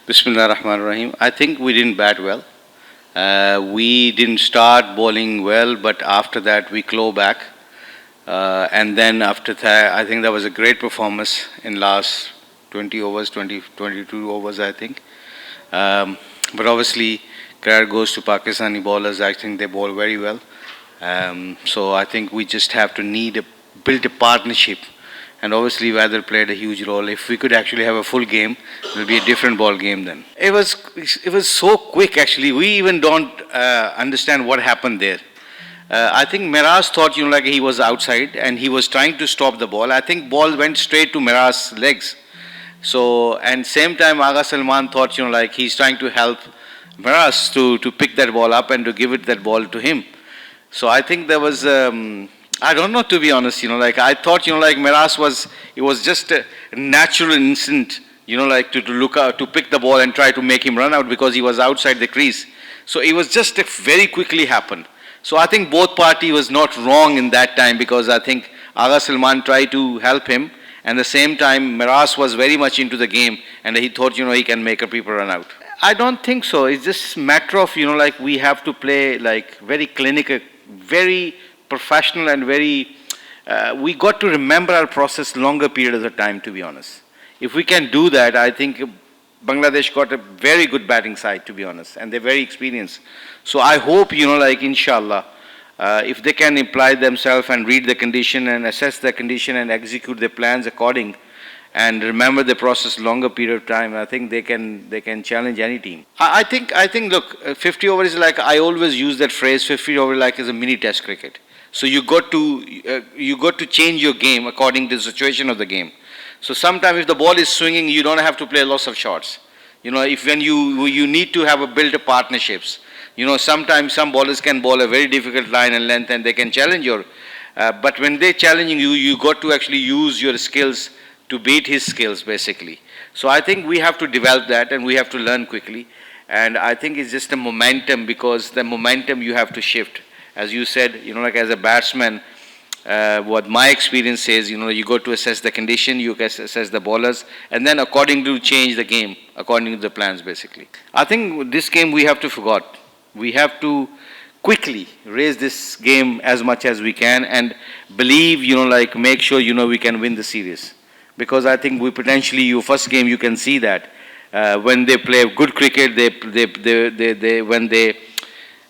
Bismillah Rahman Rahim. I think we didn't bat well. We didn't start bowling well, but after that we claw back. And then after that, I think that was a great performance in last 20 overs, 22 overs, I think. But obviously, credit goes to Pakistani bowlers. I think they bowl very well. So I think we just have to build a partnership. And obviously, weather played a huge role. If we could actually have a full game, it will be a different ball game then. It was so quick actually. We even don't understand what happened there. I think Miraz thought, like he was outside and he was trying to stop the ball. I think ball went straight to Miraz's legs. So, and same time Aga Salman thought, like he's trying to help Miraz to pick that ball up and to give it that ball to him. So I think there was, I don't know, to be honest, like I thought, like Miraz it was just a natural instinct, like to look out, to pick the ball and try to make him run out because he was outside the crease. So it was just very quickly happened. So I think both party was not wrong in that time because I think Aga Salman tried to help him and at the same time Miraz was very much into the game and he thought, he can make a people run out. I don't think so. It's just a matter of, like we have to play like very clinical, very professional and very, we got to remember our process longer periods of time, to be honest. If we can do that, I think Bangladesh got a very good batting side, to be honest, and they're very experienced. So I hope, like inshallah, if they can apply themselves and read the condition and assess the condition and execute their plans according, and remember the process longer period of time, I think they can challenge any team. I think look, 50 over is like, I always use that phrase, 50 over like is a mini test cricket. So you got to change your game according to the situation of the game. So sometimes if the ball is swinging, you don't have to play lots of shots. If when you need to have build a partnerships. Sometimes some bowlers can bowl a very difficult line and length and they can challenge your, but when they're challenging you, you got to actually use your skills to beat his skills basically. So I think we have to develop that and we have to learn quickly. And I think it's just a momentum because the momentum you have to shift. As you said, like as a batsman, what my experience says, you got to assess the condition, you assess the bowlers, and then according to change the game, according to the plans basically. I think this game we have to forget. We have to quickly raise this game as much as we can and believe, like make sure, we can win the series. Because I think we potentially, your first game, you can see that when they play good cricket,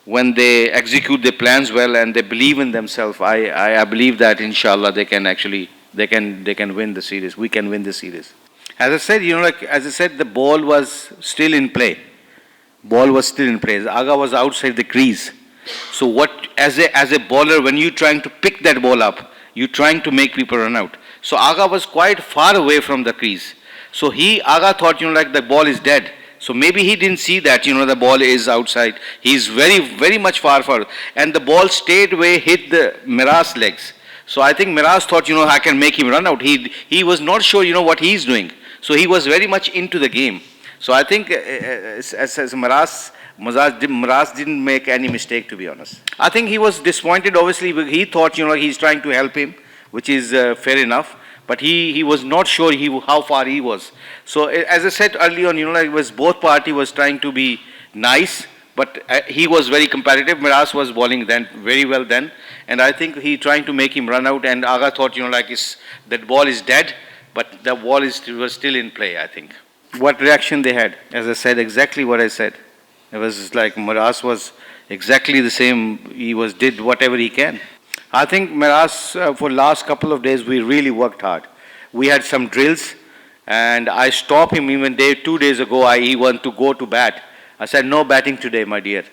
when they execute their plans well and they believe in themselves, I believe that inshallah they can win the series. We can win the series. As I said, the ball was still in play. Ball was still in play. Aga was outside the crease. So as a bowler, when you're trying to pick that ball up, you're trying to make people run out. So Aga was quite far away from the crease. So Aga thought, like the ball is dead. So maybe he didn't see that, the ball is outside. He's very, very much far. And the ball straight away hit the Miraz's legs. So I think Miraz thought, I can make him run out. He was not sure, what he's doing. So he was very much into the game. So I think as Miraz didn't make any mistake, to be honest. I think he was disappointed, obviously. He thought, he's trying to help him, which is fair enough. But he was not sure how far he was. So as I said earlier on, it was both party was trying to be nice, but he was very competitive. Miraz was bowling then very well then, and I think he trying to make him run out. And Aga thought, that ball is dead, but the ball was still in play. I think. What reaction they had? As I said, exactly what I said. It was like Miraz was exactly the same. He did whatever he can. I think Miraz, for last couple of days, we really worked hard. We had some drills, and I stopped him even 2 days ago. He wanted to go to bat. I said, no batting today, my dear.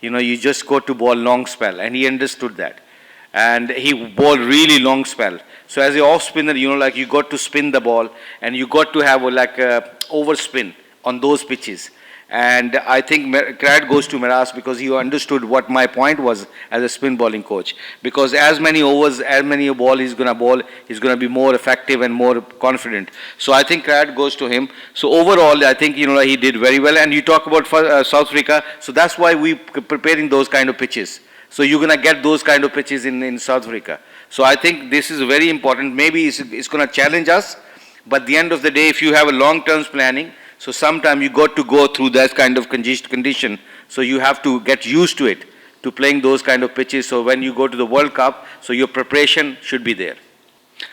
You just go to ball long spell, and he understood that. And he bowled really long spell. So as an off spinner, like you got to spin the ball, and you got to have like a overspin on those pitches. And I think credit goes to Miraz because he understood what my point was as a spin bowling coach. Because as many overs, as many ball he's going to bowl, he's going to be more effective and more confident. So I think credit goes to him. So overall, I think, he did very well. And you talk about South Africa, so that's why we're preparing those kind of pitches. So you're going to get those kind of pitches in South Africa. So I think this is very important. Maybe it's going to challenge us. But at the end of the day, if you have a long-term planning, So sometime you got to go through that kind of condition. So you have to get used to it, to playing those kind of pitches. So when you go to the World Cup, so your preparation should be there.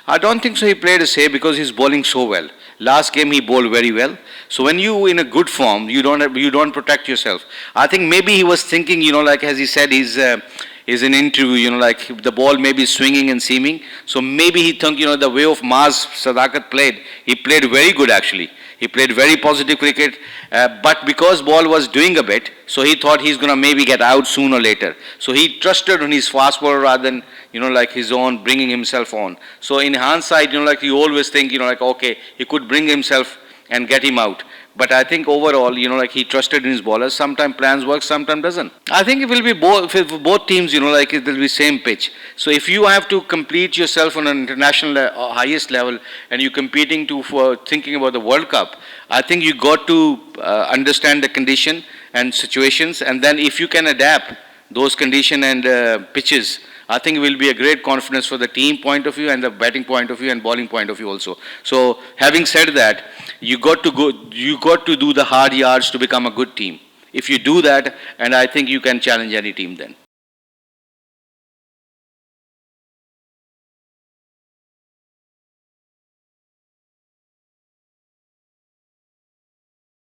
I don't think so he played a safe because he's bowling so well. Last game he bowled very well. So when you in a good form, you don't protect yourself. I think maybe he was thinking, like as he said, he's in interview, like the ball may be swinging and seaming. So maybe he thought, the way of Maz Sadakat played, he played very good actually. He played very positive cricket, but because ball was doing a bit, so he thought he's going to maybe get out sooner or later. So he trusted on his fast bowler rather than, like his own bringing himself on. So in hindsight, like you always think, like, okay, he could bring himself and get him out. But I think overall, like he trusted in his bowlers. Sometimes plans work, sometimes doesn't. I think it will be both teams, like it will be same pitch. So if you have to complete yourself on an international highest level and you're competing for thinking about the World Cup, I think you got to understand the condition and situations, and then if you can adapt those condition and pitches, I think it will be a great confidence for the team point of view and the batting point of view and bowling point of view also. So having said that, you got to do the hard yards to become a good team. If you do that, and I think you can challenge any team then.